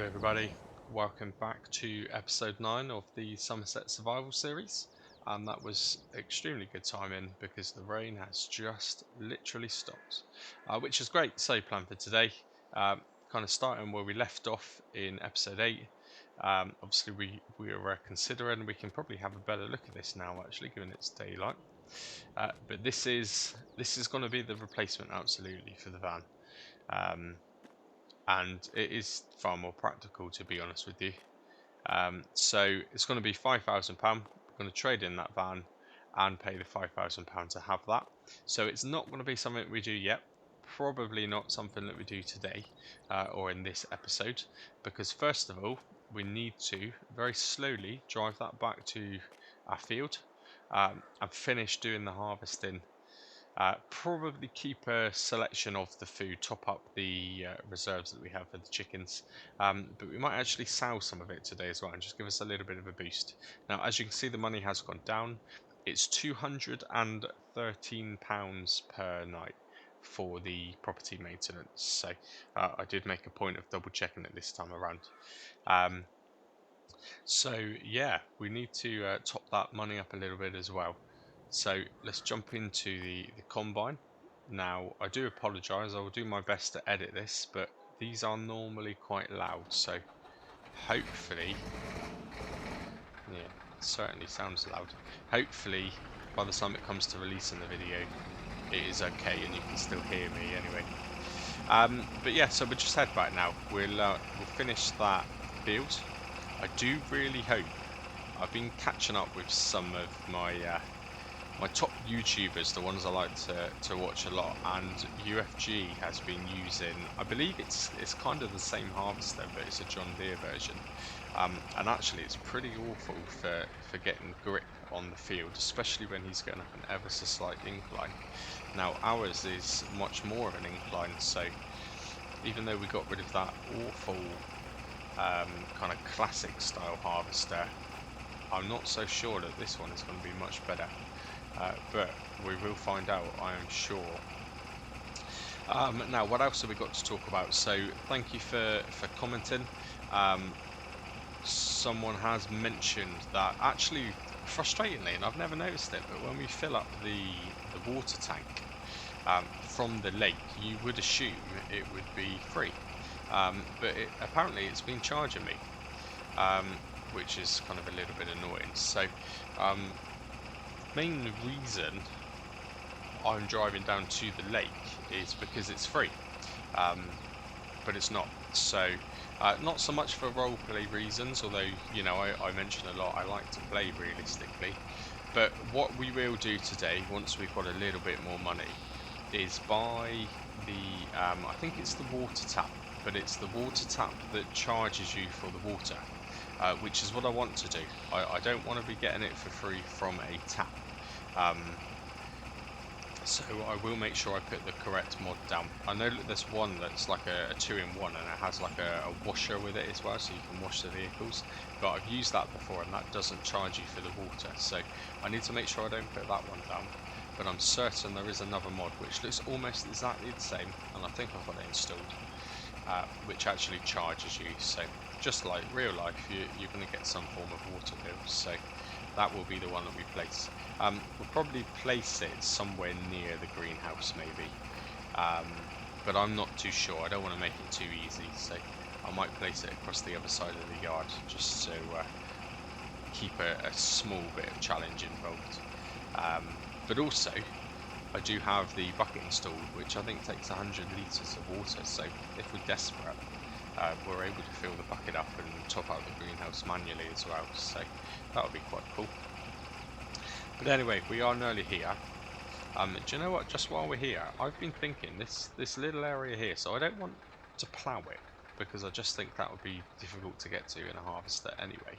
Hello everybody, welcome back to episode 9 of the Somerset Survival Series. That was extremely good timing because the rain has just literally stopped, which is great. So plan for today, kind of starting where we left off in episode 8. Obviously we were considering we can probably have a better look at this now actually, given it's daylight. But this is going to be the replacement absolutely for the van. And it is far more practical, to be honest with you. So it's going to be £5,000. We're going to trade in that van and pay the £5,000 to have that. So it's not going to be something we do yet. Probably not something that we do today or in this episode, because first of all we need to very slowly drive that back to our field and finish doing the harvesting. Probably keep a selection of the food, top up the reserves that we have for the chickens, but we might actually sell some of it today as well and just give us a little bit of a boost. Now, as you can see, the money has gone down. It's £213 per night for the property maintenance, so I did make a point of double checking it this time around. So yeah, we need to top that money up a little bit as well. So let's jump into the combine. Now, I do apologise, I will do my best to edit this, but these are normally quite loud, so hopefully, yeah, it certainly sounds loud. Hopefully, by the time it comes to releasing the video, it is okay and you can still hear me anyway. But yeah, so we'll just head back now. We'll finish that field. I do really hope. I've been catching up with some of my my top YouTubers, the ones I like to watch a lot, and UFG has been using, I believe it's kind of the same harvester, but it's a John Deere version, and actually it's pretty awful for getting grip on the field, especially when he's going up an ever so slight incline. Now ours is much more of an incline, so even though we got rid of that awful kind of classic style harvester, I'm not so sure that this one is going to be much better, but we will find out, I am sure. Now, what else have we got to talk about? So thank you for commenting. Someone has mentioned that actually, frustratingly, and I've never noticed it, but when we fill up the water tank from the lake, you would assume it would be free. But apparently it's been charging me, which is kind of a little bit annoying. So main reason I'm driving down to the lake is because it's free, but it's not. So not so much for roleplay reasons, although you know I mention a lot I like to play realistically. But what we will do today, once we've got a little bit more money, is buy the I think it's the water tap, but it's the water tap that charges you for the water, which is what I want to do. I don't want to be getting it for free from a tap. So I will make sure I put the correct mod down. I know that there's one that's like a 2-in-1 and it has like a washer with it as well, so you can wash the vehicles, but I've used that before and that doesn't charge you for the water, so I need to make sure I don't put that one down. But I'm certain there is another mod which looks almost exactly the same, and I think I've got it installed, which actually charges you. So just like real life, you're going to get some form of water bill, so that will be the one that we place. We'll probably place it somewhere near the greenhouse maybe, but I'm not too sure. I don't want to make it too easy, so I might place it across the other side of the yard just to keep a small bit of challenge involved. But also I do have the bucket installed, which I think takes 100 litres of water, so if we're desperate, we're able to fill the bucket up and top out the greenhouse manually as well, so that would be quite cool. But anyway, we are nearly here. Do you know what, just while we're here, I've been thinking this little area here, so I don't want to plough it, because I just think that would be difficult to get to in a harvester anyway.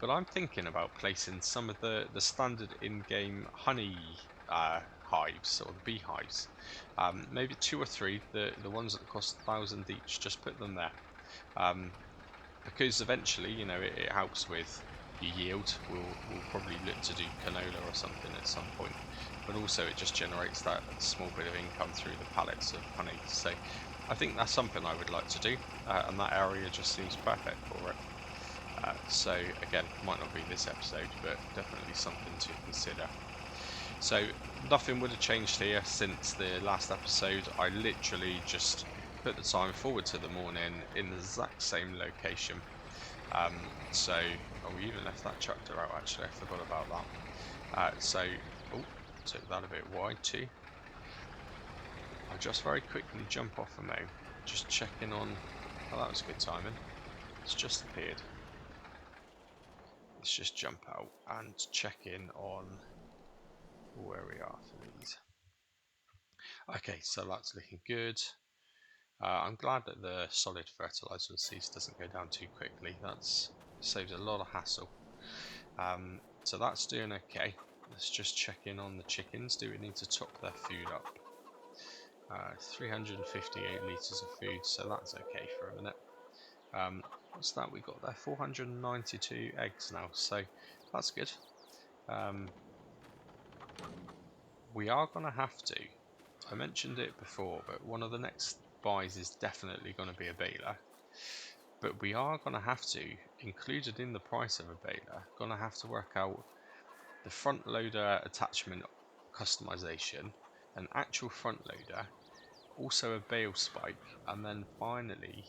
But I'm thinking about placing some of the standard in-game honey hives, or the beehives. Maybe 2 or 3, the ones that cost 1,000 each, just put them there. Because eventually, you know, it helps with your yield. We'll probably look to do canola or something at some point, but also it just generates that small bit of income through the pallets of honey. So I think that's something I would like to do, and that area just seems perfect for it. So again, might not be this episode, but definitely something to consider. So nothing would have changed here since the last episode. I literally just put the time forward to the morning in the exact same location. So we even left that tractor out, actually. I forgot about that. Took that a bit wide too. I'll just very quickly jump off a mo, just checking on. Oh, that was good timing. It's just appeared. Let's just jump out and check in on where we are for these. Okay, so that's looking good. I'm glad that the solid fertilizer seeds doesn't go down too quickly. That's saves a lot of hassle. So that's doing okay. Let's just check in on the chickens. Do we need to top their food up? 358 litres of food, so that's okay for a minute. What's that we got there? 492 eggs now, so that's good. We are going to have to, I mentioned it before, but one of the next buys is definitely going to be a baler. But we are going to have to, included in the price of a baler, going to have to work out the front loader attachment customization, an actual front loader, also a bale spike, and then finally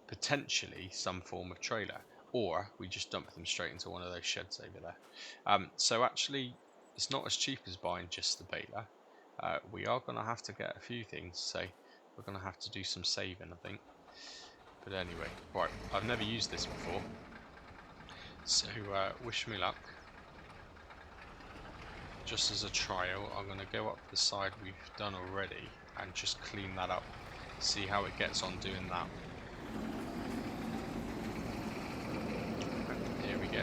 potentially some form of trailer, or we just dump them straight into one of those sheds over there. So actually it's not as cheap as buying just the baler. We are going to have to get a few things, so we're going to have to do some saving, I think. But anyway, right, I've never used this before, so wish me luck. Just as a trial, I'm going to go up the side we've done already and just clean that up, see how it gets on doing that. Here we go.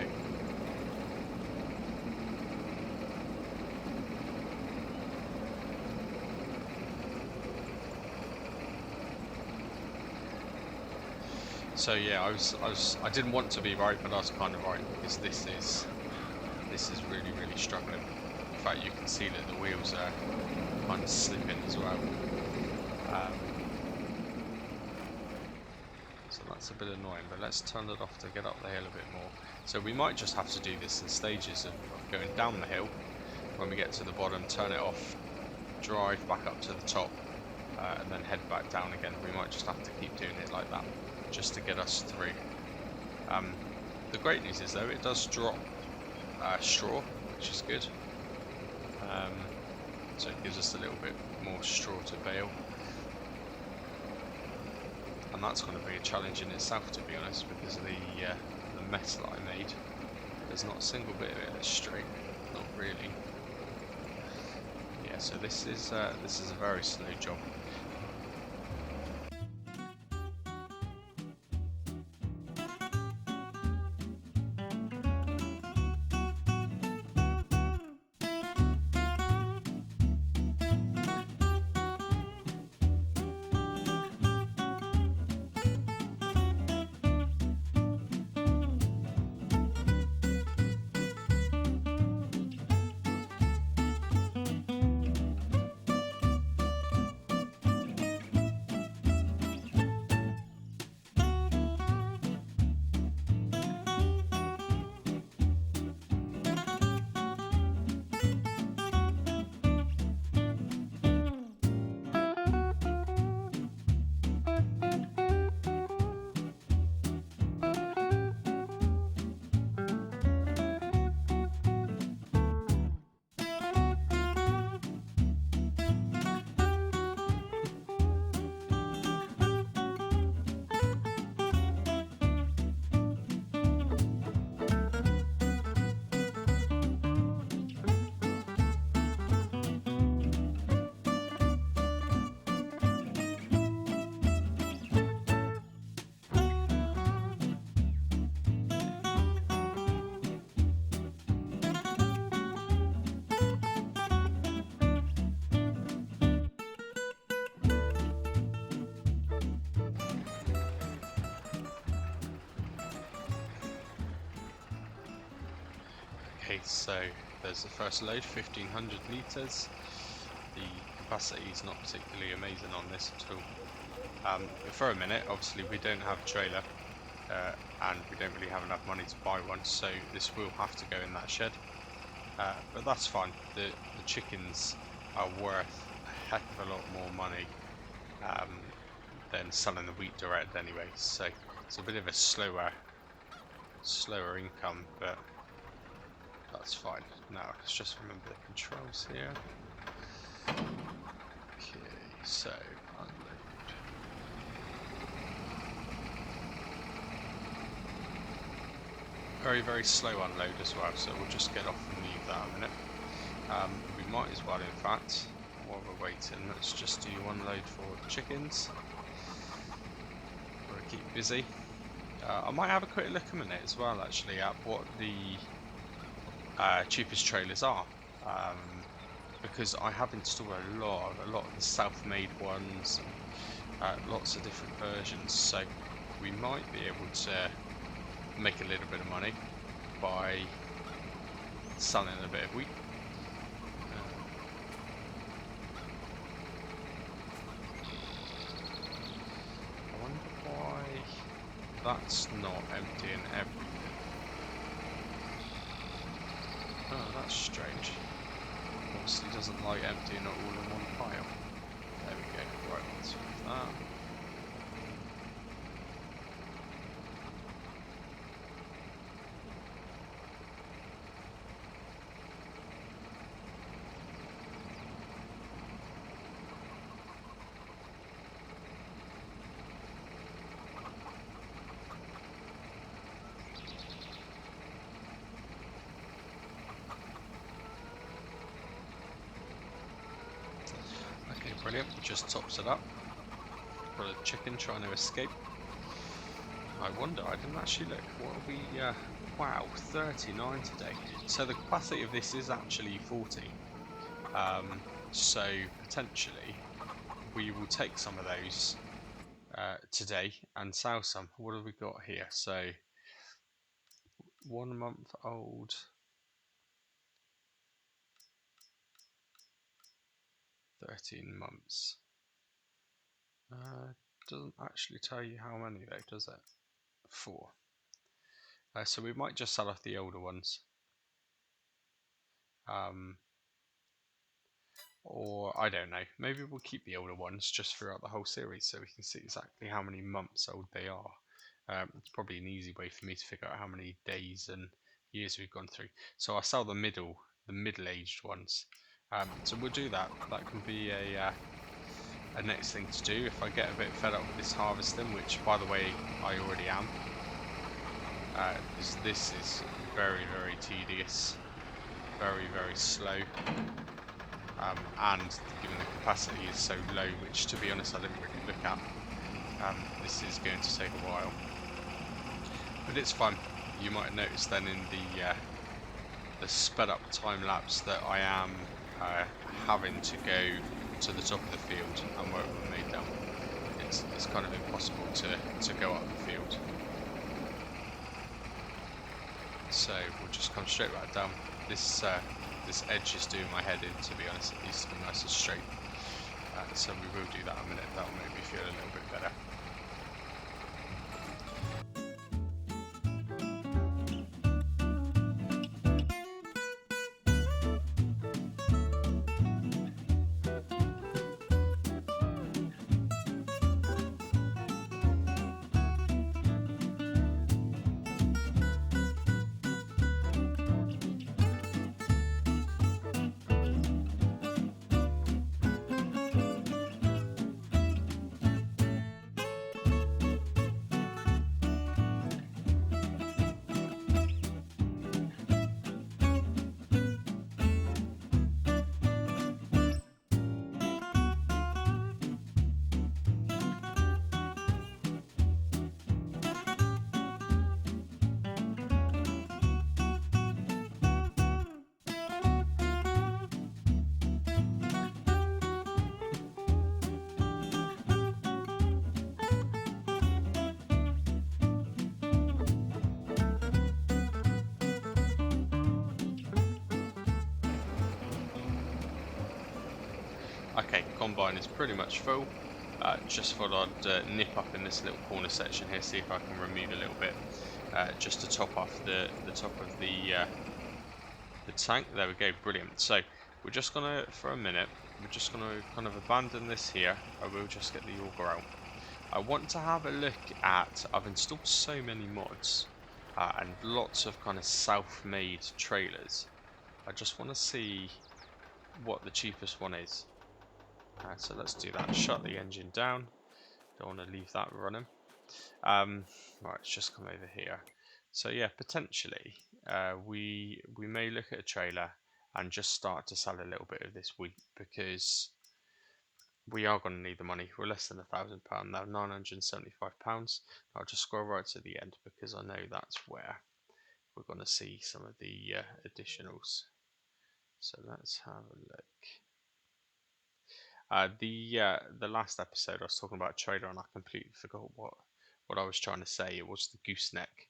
So yeah, I didn't want to be right, but I was kind of right, because this is really struggling. In fact, you can see that the wheels are kind of slipping as well. So that's a bit annoying, but let's turn it off to get up the hill a bit more. So we might just have to do this in stages of going down the hill. When we get to the bottom, turn it off, drive back up to the top, and then head back down again. We might just have to keep doing it like that, just to get us through. The great news is though, it does drop straw, which is good. So it gives us a little bit more straw to bale. And that's going to be a challenge in itself, to be honest, because of the mess that I made. There's not a single bit of it that's straight, not really. Yeah, so this is a very slow job. Okay, so there's the first load, 1500 litres. The capacity is not particularly amazing on this at all. For a minute, obviously we don't have a trailer, and we don't really have enough money to buy one, so this will have to go in that shed. But that's fine. The chickens are worth a heck of a lot more money than selling the wheat direct anyway, so it's a bit of a slower income, but that's fine. Now let's just remember the controls here. Okay, so unload. Very, very slow unload as well, so we'll just get off and leave that a minute. We might as well, in fact, while we're waiting, let's just do unload for the chickens. We'll keep busy. I might have a quick look a minute as well, actually, at what the cheapest trailers are, because I have installed a lot of the self-made ones, and lots of different versions, so we might be able to make a little bit of money by selling a bit of wheat. I wonder why that's not emptying everything. Oh, that's strange. Obviously doesn't like emptying it all in one pile. There we go. Right, let's move that. Brilliant, just tops it up. Got a chicken trying to escape. I wonder, I didn't actually look. What are we, wow, 39 today. So the capacity of this is actually 40. So potentially we will take some of those today and sell some. What have we got here? So 1 month old. 13 months. Doesn't actually tell you how many though, does it? 4. So we might just sell off the older ones. Or I don't know, maybe we'll keep the older ones just throughout the whole series so we can see exactly how many months old they are. It's probably an easy way for me to figure out how many days and years we've gone through. So I'll sell the middle-aged ones. So we'll do that. That can be a next thing to do if I get a bit fed up with this harvesting, which by the way I already am. This is very, very tedious, very, very slow, and given the capacity is so low, which to be honest I didn't really look at, this is going to take a while, but it's fun. You might have noticed then in the sped up time lapse that I am having to go to the top of the field and work with me down. It's kind of impossible to go up the field. So we'll just come straight back down. This edge is doing my head in, to be honest. It needs to be nice and straight. So we will do that in a minute. That'll make me feel a little bit better. Okay, combine is pretty much full. Just thought I'd nip up in this little corner section here, see if I can remove a little bit, just to top off the top of the tank. There we go, brilliant. So we're just gonna, for a minute, we're just gonna kind of abandon this here. I will just get the auger out. I want to have a look at, I've installed so many mods and lots of kind of self-made trailers. I just want to see what the cheapest one is. So let's do that. Shut the engine down. Don't want to leave that running. Right, let's just come over here. So yeah, potentially we may look at a trailer and just start to sell a little bit of this wheat, because we are going to need the money. We're less than £1,000 now, £975. I'll just scroll right to the end because I know that's where we're going to see some of the additionals. So let's have a look. The last episode I was talking about a trailer and I completely forgot what I was trying to say. It was the gooseneck.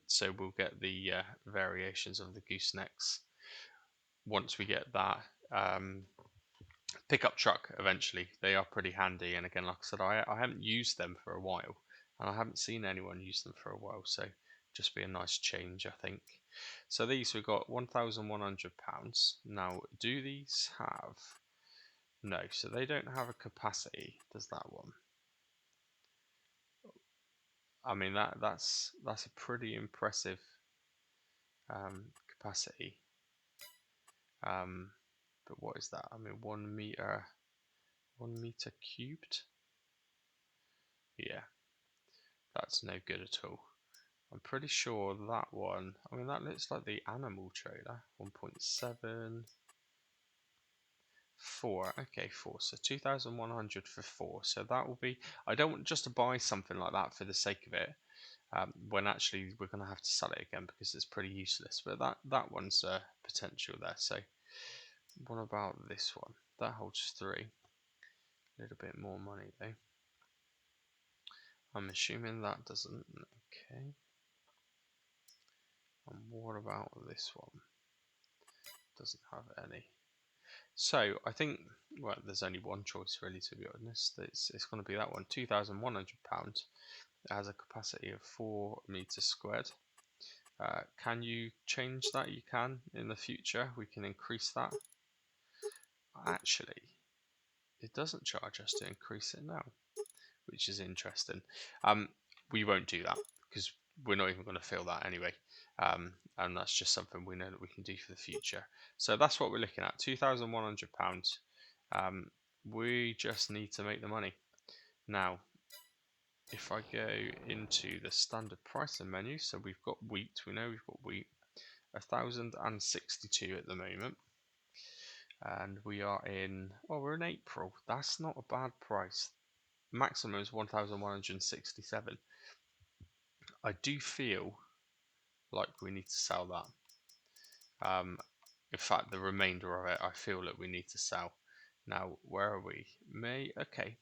So we'll get the variations of the goosenecks once we get that pickup truck eventually. They are pretty handy, and again, like I said, I haven't used them for a while, and I haven't seen anyone use them for a while, so just be a nice change, I think. So these, we've got £1,100. Now, do these have... No, so they don't have a capacity, does that one? I mean, that's a pretty impressive capacity. But what is that? I mean, 1 meter cubed? Yeah, that's no good at all. I'm pretty sure that one, I mean, that looks like the animal trailer. 1.7, 4, okay, 4, so 2,100 for 4. So that will be, I don't want just to buy something like that for the sake of it, when actually we're going to have to sell it again because it's pretty useless. But that one's potential there. So what about this one? That holds 3. A little bit more money though. I'm assuming that doesn't. Okay. And what about this one? Doesn't have any. So I think, well, there's only one choice really, to be honest. It's going to be that one. £2,100. It has a capacity of 4 meters squared. Can you change that? You can in the future. We can increase that. Actually, it doesn't charge us to increase it now, which is interesting. We won't do that because we're not even going to fill that anyway. And that's just something we know that we can do for the future. So that's what we're looking at, £2,100. We just need to make the money. Now, if I go into the standard pricing menu, so we've got wheat, we know we've got wheat, 1,062 at the moment. And we are in, well, we're in April. That's not a bad price. Maximum is 1,167. I do feel like we need to sell that. In fact, the remainder of it, I feel that we need to sell. Now, where are we? May, okay.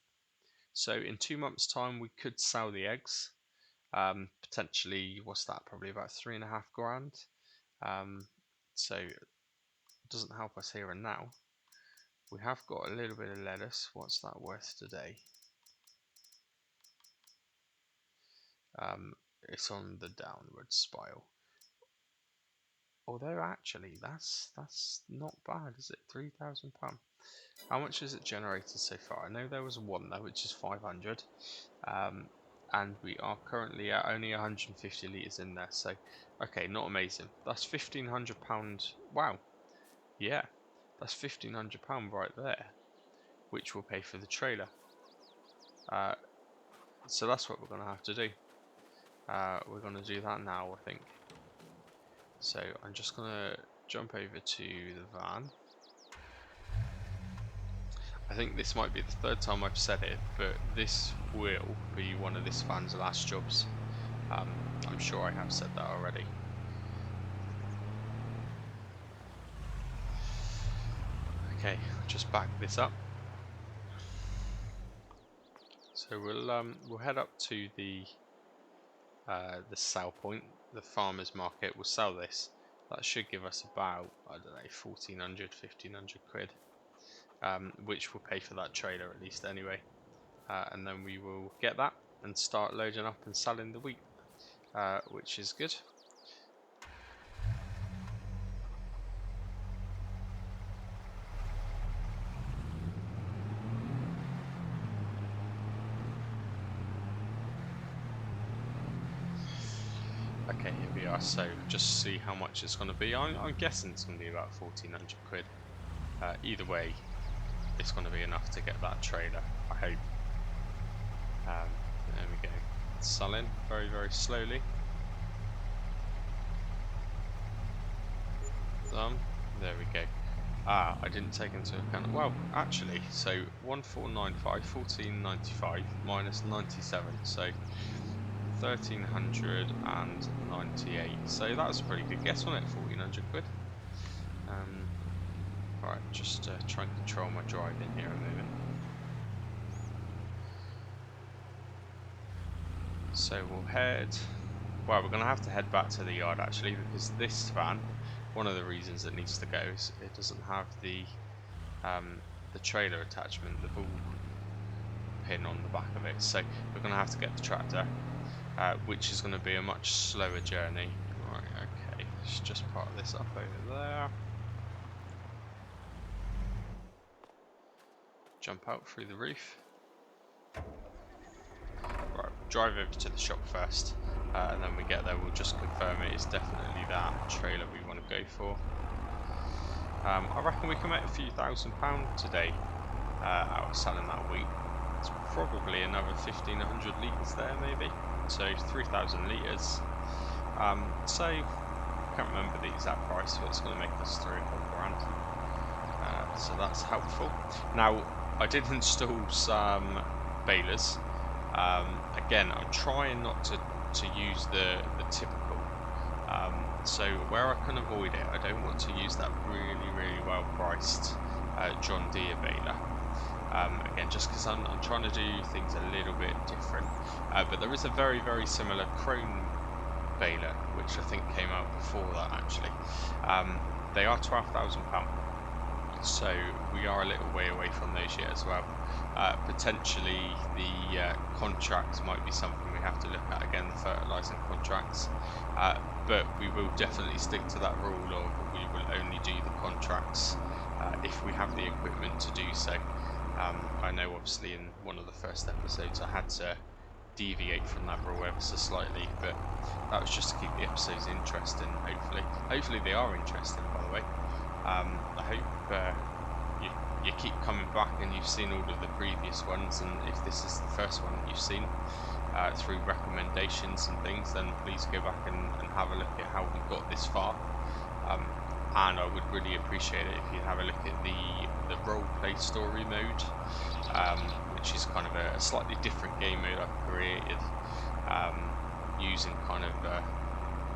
So in 2 months' time, we could sell the eggs. Potentially, what's that? Probably about 3.5 grand. So it doesn't help us here and now. We have got a little bit of lettuce. What's that worth today? It's on the downward spiral. Although actually, that's not bad, is it? £3,000. How much has it generated so far? I know there was one though, which is 500, and we are currently at only 150 litres in there. So, okay, not amazing. That's £1,500. Wow, yeah, that's £1,500 right there, which will pay for the trailer. So that's what we're going to have to do. We're going to do that now, I think. So I'm just going to jump over to the van. I think this might be the 3rd time I've said it, but this will be one of this van's last jobs. I'm sure I have said that already. Okay, just back this up. So we'll head up to the sell point, the farmers market. We'll sell this. That should give us about, I don't know, 1,400, 1,500 quid. which will pay for that trailer at least anyway. And then we will get that and start loading up and selling the wheat, which is good. Okay, here we are. So just see how much it's going to be. I'm guessing it's going to be about 1,400 quid. Either way, it's going to be enough to get that trailer, I hope. There we go. Selling very, very slowly. Done. There we go. I didn't take into account. Well, actually, so 1495, 1495 minus 97, so 1,398. So that's a pretty good guess on it. 1,400 quid. Right, just try and control my driving here a moment. So we'll head. Well, we're going to have to head back to the yard actually, because this van, one of the reasons it needs to go is it doesn't have the trailer attachment, the bull pin on the back of it. So we're going to have to get the tractor, which is going to be a much slower journey. Right, okay, let's just park this up over there. Jump out through the roof. Right, drive over to the shop first, and then we get there, we'll just confirm it is definitely that trailer we want to go for. I reckon we can make a few £1,000 today out of selling that wheat. It's probably another 1,500 litres there maybe, so 3,000 litres. So I can't remember the exact price, but it's going to make us 3 or 4 grand. So that's helpful. Now I did install some balers. Again, I'm trying not to use the typical. So where I can avoid it, I don't want to use that really, really well priced John Deere baler. Again, just because I'm trying to do things a little bit different. But there is a very, very similar chrome baler, which I think came out before that actually. They are £12,000. So we are a little way away from those yet as well. Potentially the contracts might be something we have to look at again, the fertilising contracts, but we will definitely stick to that rule of we will only do the contracts if we have the equipment to do so. I know obviously in one of the first episodes I had to deviate from that rule ever so slightly, but that was just to keep the episodes interesting. Hopefully they are interesting, by the way. I hope you keep coming back and you've seen all of the previous ones, and if this is the first one that you've seen through recommendations and things, then please go back and have a look at how we got this far. And I would really appreciate it if you have a look at the roleplay story mode, which is kind of a slightly different game mode I've created, using kind of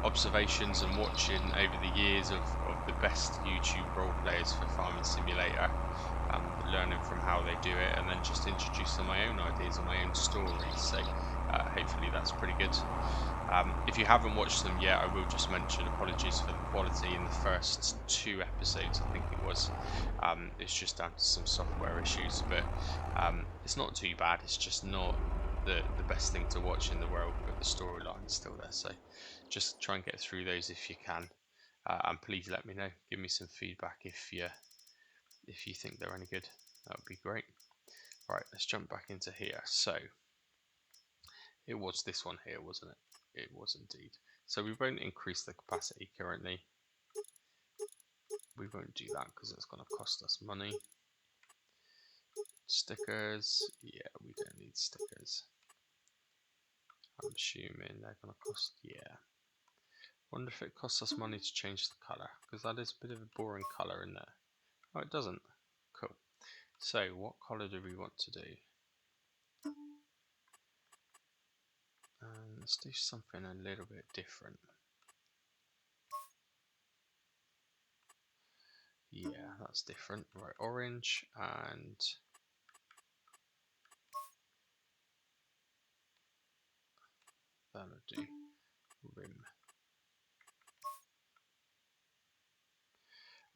observations and watching over the years of the best YouTube role players for Farming Simulator, learning from how they do it, and then just introducing my own ideas and my own stories. So hopefully that's pretty good. If you haven't watched them yet, I will just mention apologies for the quality in the first 2 episodes, I think it was. It's just down to some software issues, but it's not too bad. It's just not the best thing to watch in the world, but the storyline's still there. So just try and get through those if you can, and please let me know. Give me some feedback if you think they're any good. That would be great. Right, let's jump back into here. So it was this one here, wasn't it? It was indeed. So we won't increase the capacity currently. We won't do that because it's going to cost us money. Stickers, yeah, we don't need stickers. I'm assuming they're going to cost, yeah. Wonder if it costs us money to change the colour, because that is a bit of a boring colour in there. Oh, it doesn't. Cool. So what colour do we want to do? Let's do something a little bit different. Yeah, that's different. Right, orange, and that'll do. Rim.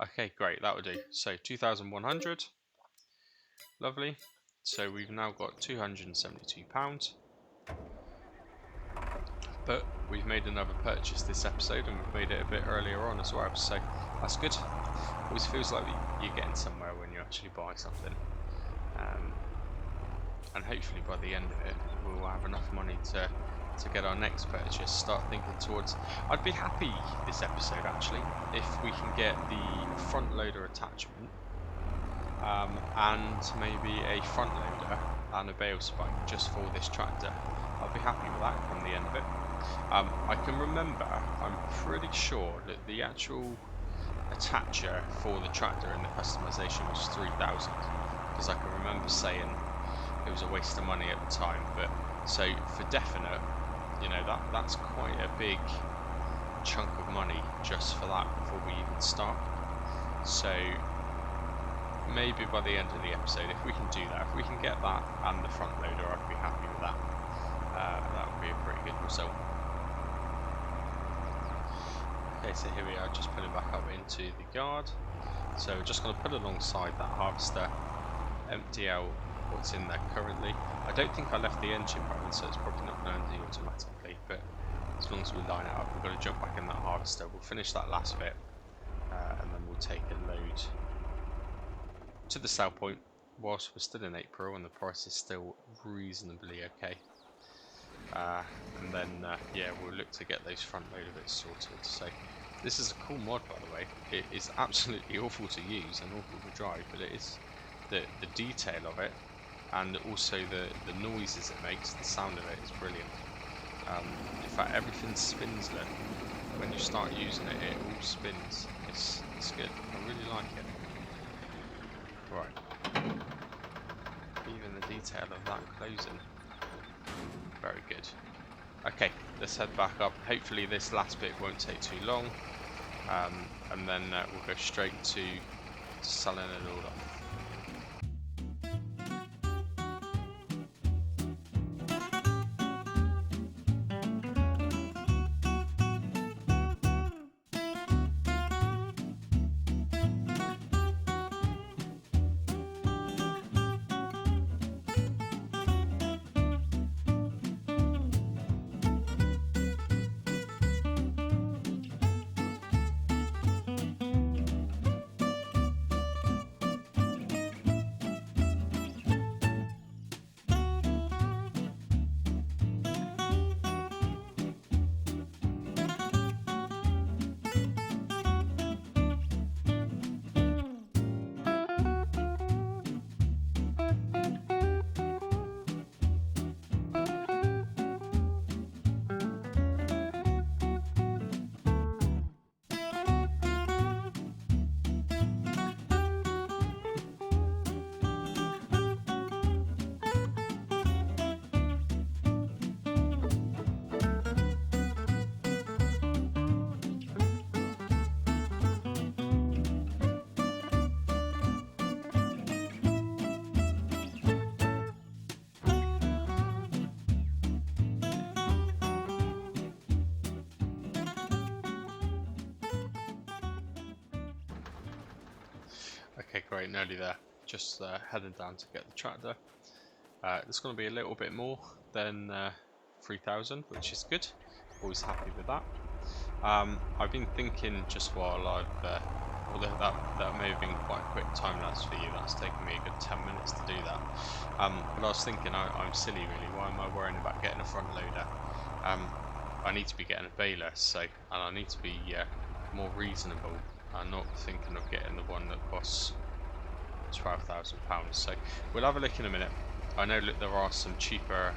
Okay, great, that will do. So 2,100. Lovely. So we've now got £272, but we've made another purchase this episode, and we've made it a bit earlier on as well, so that's good. Always feels like you're getting somewhere when you actually buy something, and hopefully by the end of it we'll have enough money to get our next purchase. Start thinking towards, I'd be happy this episode actually if we can get the front loader attachment, and maybe a front loader and a bale spike just for this tractor. I'll be happy with that come the end of it. I can remember, I'm pretty sure that the actual attacher for the tractor in the customization was 3,000, because I can remember saying it was a waste of money at the time. But so for definite, you know, that's quite a big chunk of money just for that before we even start. So maybe by the end of the episode, if we can do that, if we can get that and the front loader, I'd be happy with that. That would be a pretty good result. Okay, so here we are, just putting back up into the yard. So we're just going to put alongside that harvester, empty out what's in there currently. I don't think I left the engine running, so it's probably not going to do automatically, but as long as we line it up, we've got to jump back in that harvester. We'll finish that last bit, and then we'll take a load to the sell point whilst we're still in April and the price is still reasonably okay. And then yeah, we'll look to get those front loader bits sorted. So this is a cool mod, by the way. It is absolutely awful to use and awful to drive, but it is the detail of it, and also the noises it makes, the sound of it is brilliant. In fact, everything spins then. When you start using it, it all spins. It's good. I really like it. Right. Even the detail of that closing. Very good. Okay, let's head back up. Hopefully this last bit won't take too long. And then we'll go straight to selling it all off. Okay, great, nearly there. Just headed down to get the tractor. It's going to be a little bit more than 3,000, which is good. Always happy with that. I've been thinking just while I've, although that may have been quite a quick time lapse for you, that's taken me a good 10 minutes to do that. But I was thinking I'm silly really. Why am I worrying about getting a front loader? I need to be getting a baler, and I need to be more reasonable. I'm not thinking of getting the one that costs £12,000. So we'll have a look in a minute. I know that there are some cheaper,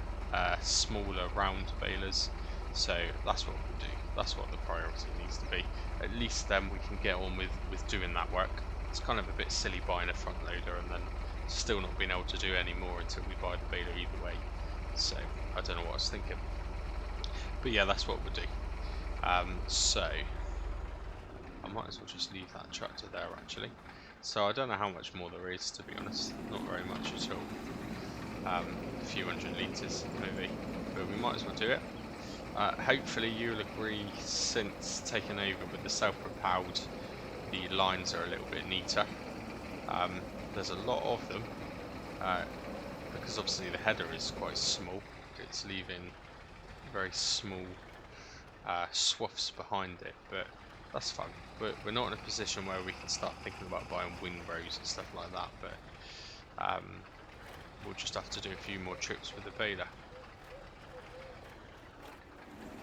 smaller round balers, so that's what we'll do. That's what the priority needs to be. At least then we can get on with doing that work. It's kind of a bit silly buying a front loader and then still not being able to do any more until we buy the baler either way. So I don't know what I was thinking. But yeah, that's what we'll do. So I might as well just leave that tractor there actually. So I don't know how much more there is, to be honest. Not very much at all. A few hundred litres maybe, but we might as well do it. Hopefully you'll agree, since taking over with the self-propelled, the lines are a little bit neater. There's a lot of them, because obviously the header is quite small. It's leaving very small swaths behind it, but that's fun. We're not in a position where we can start thinking about buying windrows and stuff like that, but we'll just have to do a few more trips with the baler.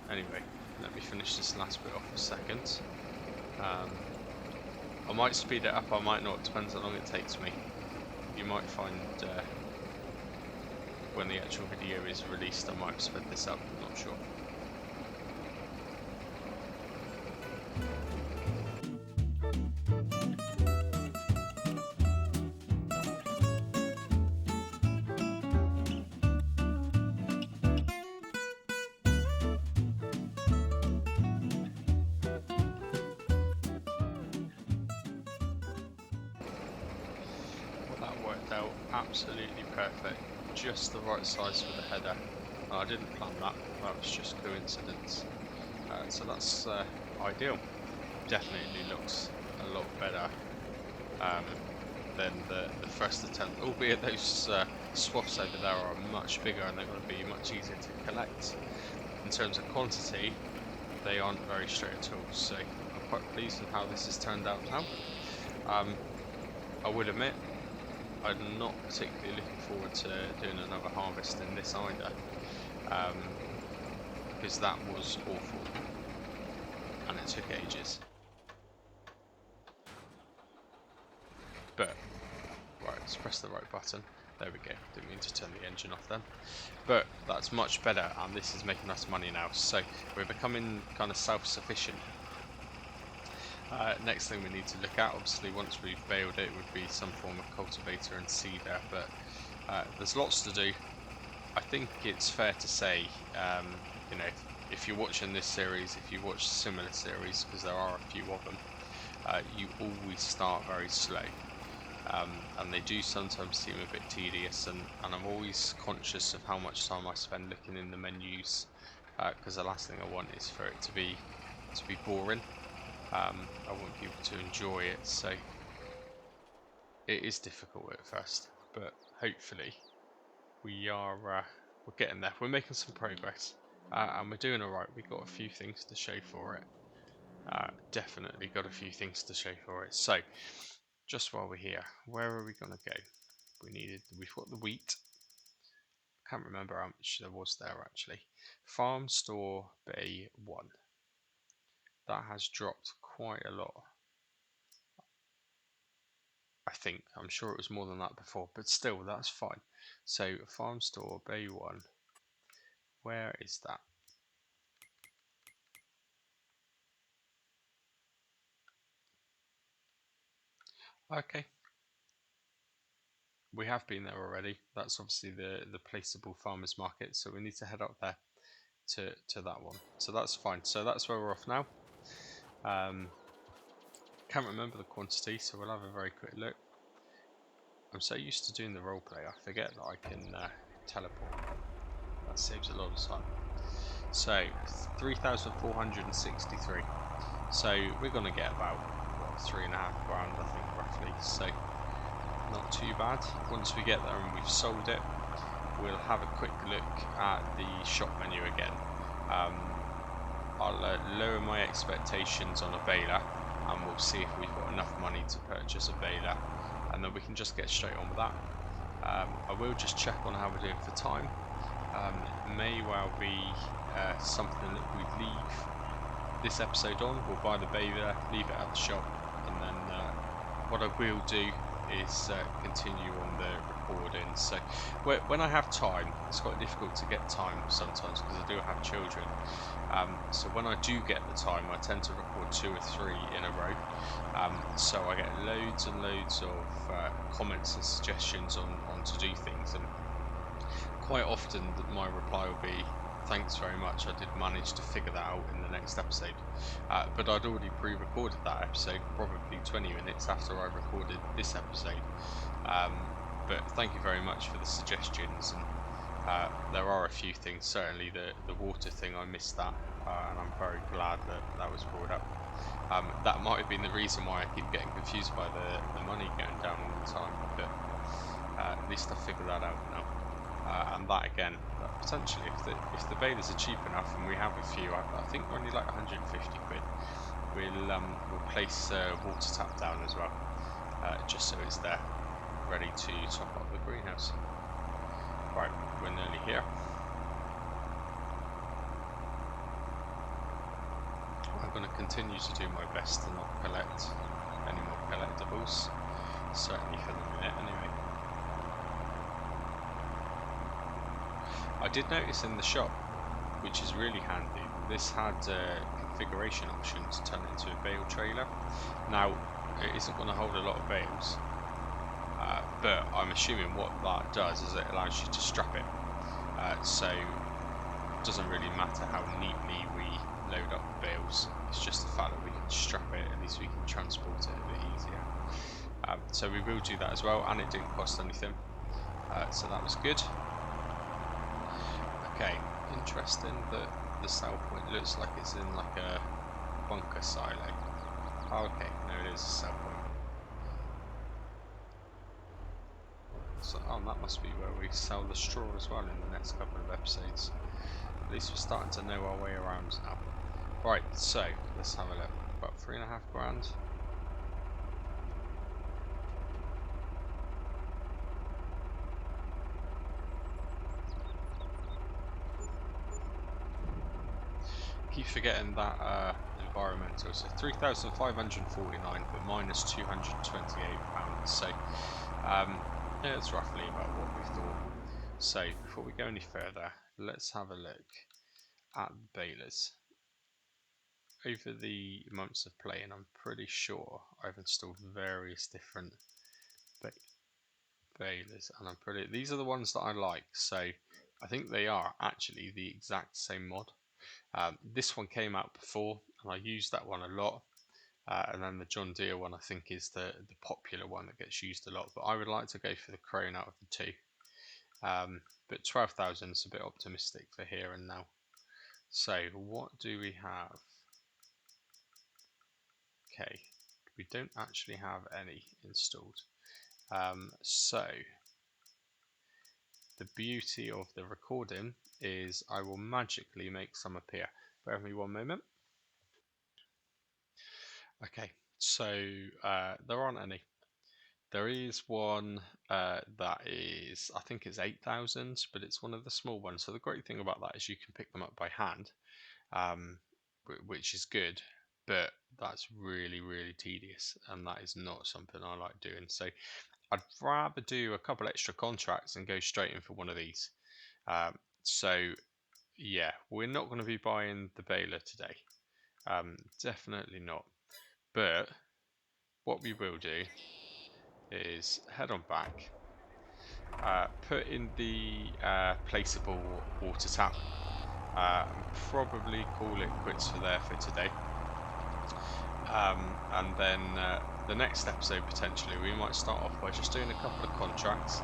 Anyway, let me finish this last bit off a second. I might speed it up, I might not, depends how long it takes me. You might find when the actual video is released I might have sped this up, I'm not sure. Out absolutely perfect, just the right size for the header. I didn't plan that, that was just coincidence. So that's ideal. Definitely looks a lot better than the first attempt, albeit those swaths over there are much bigger and they're going to be much easier to collect. In terms of quantity, they aren't very straight at all, so I'm quite pleased with how this has turned out now. I would admit, I'm not particularly looking forward to doing another harvest in this either, because that was awful and it took ages. But, right, let's press the right button. There we go, didn't mean to turn the engine off then. But that's much better, and this is making us money now, so we're becoming kind of self-sufficient. Next thing we need to look at, obviously once we've baled it, would be some form of cultivator and seeder, but there's lots to do. I think it's fair to say, you know, if you're watching this series, if you watch similar series, because there are a few of them, you always start very slow, and they do sometimes seem a bit tedious, and I'm always conscious of how much time I spend looking in the menus, because the last thing I want is for it to be boring. I want people to enjoy it, so it is difficult at first, but hopefully we're getting there. We're making some progress, and we're doing alright. We've got a few things to show for it. Definitely got a few things to show for it. So, just while we're here, where are we going to go? We've got the wheat. Can't remember how much there was there actually. Farm store bay 1. That has dropped quite a lot. I think, I'm sure it was more than that before, but still, that's fine. So, farm store, bay 1, where is that? Okay. We have been there already. That's obviously the placeable farmers market, so we need to head up there to that one. So that's fine. So that's where we're off now. Can't remember the quantity, so we'll have a very quick look. I'm so used to doing the roleplay, I forget that I can teleport. That saves a lot of time. So 3,463. So we're going to get about what, 3.5 grand, I think, roughly. So not too bad. Once we get there and we've sold it, we'll have a quick look at the shop menu again. I'll lower my expectations on a baler, and we'll see if we've got enough money to purchase a baler, and then we can just get straight on with that. I will just check on how we're doing for time. It may well be something that we leave this episode on. We'll buy the baler, leave it at the shop, and then what I will do is continue on the recording. So when I have time, it's quite difficult to get time sometimes because I do have children. So when I do get the time, I tend to record 2 or 3 in a row. So I get loads and loads of comments and suggestions on to do things, and quite often my reply will be, thanks very much, I did manage to figure that out in the next episode. But I'd already pre-recorded that episode, probably 20 minutes after I recorded this episode. But thank you very much for the suggestions, and there are a few things. Certainly the water thing, I missed that, and I'm very glad that was brought up. That might have been the reason why I keep getting confused by the money going down all the time, but At least I figured that out now. And that again, potentially, if the balers are cheap enough, and we have a few, I think we're only like 150 quid. We'll place water tap down as well, just so it's there, ready to top up the greenhouse. Right, we're nearly here. I'm going to continue to do my best to not collect any more collectibles, certainly for the minute anyway. I did notice in the shop, which is really handy, this had configuration option to turn it into a bale trailer. Now, it isn't going to hold a lot of bales, but I'm assuming what that does is it allows you to strap it. So it doesn't really matter how neatly we load up the bales, it's just the fact that we can strap it, at least we can transport it a bit easier. So we will do that as well, and it didn't cost anything, so that was good. Okay, interesting that the sell point looks like it's in like a bunker silo. Oh, okay, no, it is a sell point. So, oh, that must be where we sell the straw as well in the next couple of episodes. At least we're starting to know our way around now. Right, so let's have a look. About 3.5 grand. Keep forgetting that environmental, so 3,549 but minus £228, so yeah, it's roughly about what we thought. So before we go any further, let's have a look at the balers. Over the months of playing, I'm pretty sure I've installed various different balers, and these are the ones that I like, so I think they are actually the exact same mod. This one came out before, and I used that one a lot. And then the John Deere one, I think, is the popular one that gets used a lot. But I would like to go for the Crone out of the two. But 12,000 is a bit optimistic for here and now. So what do we have? Okay, we don't actually have any installed. So the beauty of the recording is I will magically make some appear. Bear with me one moment. Okay, so there aren't any. There is one that is, I think it's 8,000, but it's one of the small ones. So the great thing about that is you can pick them up by hand, which is good, but that's really, really tedious, and that is not something I like doing. So I'd rather do a couple extra contracts and go straight in for one of these. So yeah, we're not going to be buying the baler today. Definitely not. But what we will do is head on back, put in the placeable water tap, and probably call it quits for today. And then the next episode, potentially, we might start off by just doing a couple of contracts.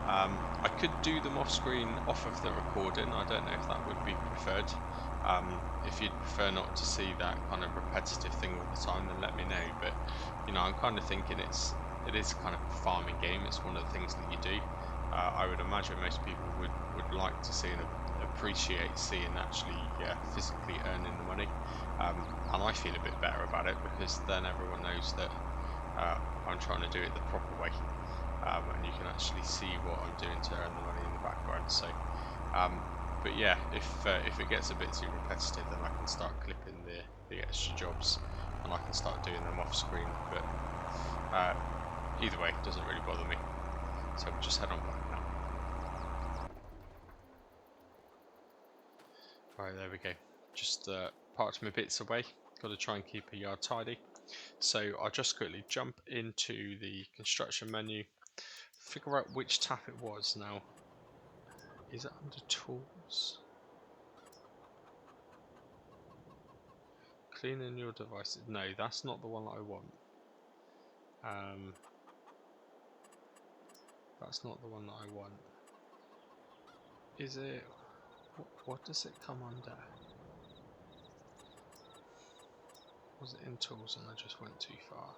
I could do them off screen, off of the recording. I don't know if that would be preferred. If you'd prefer not to see that kind of repetitive thing all the time, then let me know. But you know, I'm kind of thinking it is kind of a farming game. It's one of the things that you do. I would imagine most people would like to see and appreciate seeing actually physically earning the money, and I feel a bit better about it because then everyone knows that I'm trying to do it the proper way, and you can actually see what I'm doing to earn the money in the background. So but yeah, if it gets a bit too repetitive, then I can start clipping the extra jobs and I can start doing them off screen. But either way, it doesn't really bother me. So we'll just head on back now. Right, there we go. Just parked my bits away. Got to try and keep a yard tidy. So I'll just quickly jump into the construction menu, figure out which tap it was. Now, is it under tools? Cleaning your devices. No, that's not the one that I want. That's not the one that I want. Is it? What does it come under? Was it in tools and I just went too far?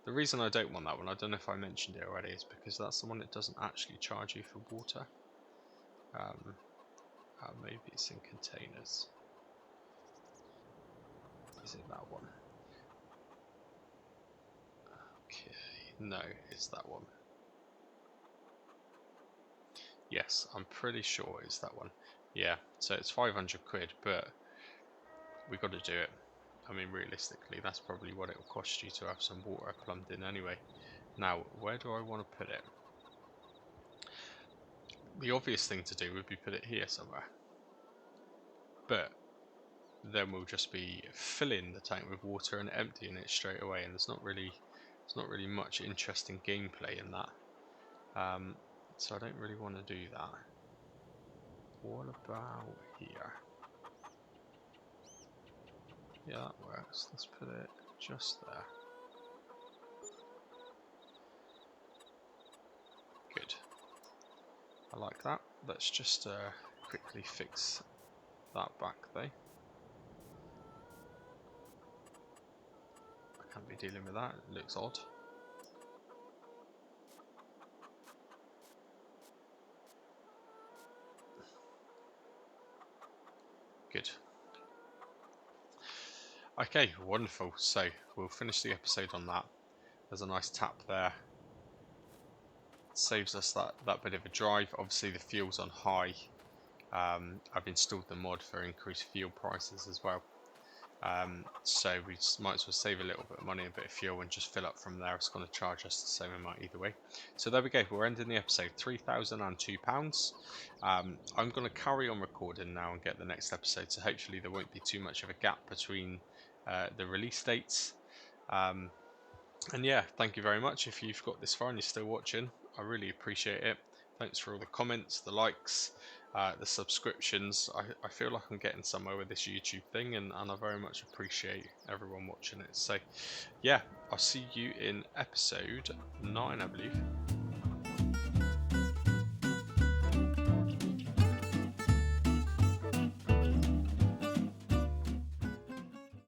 The reason I don't want that one, I don't know if I mentioned it already, is because that's the one that doesn't actually charge you for water. Maybe it's in containers. Is it that one? Okay, no, it's that one. Yes, I'm pretty sure it's that one. Yeah, so it's 500 quid, but we got to do it. I mean, realistically, that's probably what it will cost you to have some water plumbed in anyway. Now, where do I want to put it? The obvious thing to do would be put it here somewhere. But then we'll just be filling the tank with water and emptying it straight away, and there's not really much interesting gameplay in that. So I don't really want to do that. What about here? Yeah, that works. Let's put it just there. Good. I like that. Let's just quickly fix that back though. I can't be dealing with that. It looks odd. Good. Okay, wonderful. So we'll finish the episode on that. There's a nice tap there. Saves us that bit of a drive. Obviously the fuel's on high. I've installed the mod for increased fuel prices as well. So we might as well save a little bit of money, a bit of fuel, and just fill up from there. It's going to charge us the same amount either way. So there we go. We're ending the episode. £3,002. I'm going to carry on recording now and get the next episode. So hopefully there won't be too much of a gap between the release dates. And yeah, thank you very much. If you've got this far and you're still watching, I really appreciate it. Thanks for all the comments, the likes, the subscriptions. I feel like I'm getting somewhere with this YouTube thing, and I very much appreciate everyone watching it. So yeah, I'll see you in episode 9, I believe.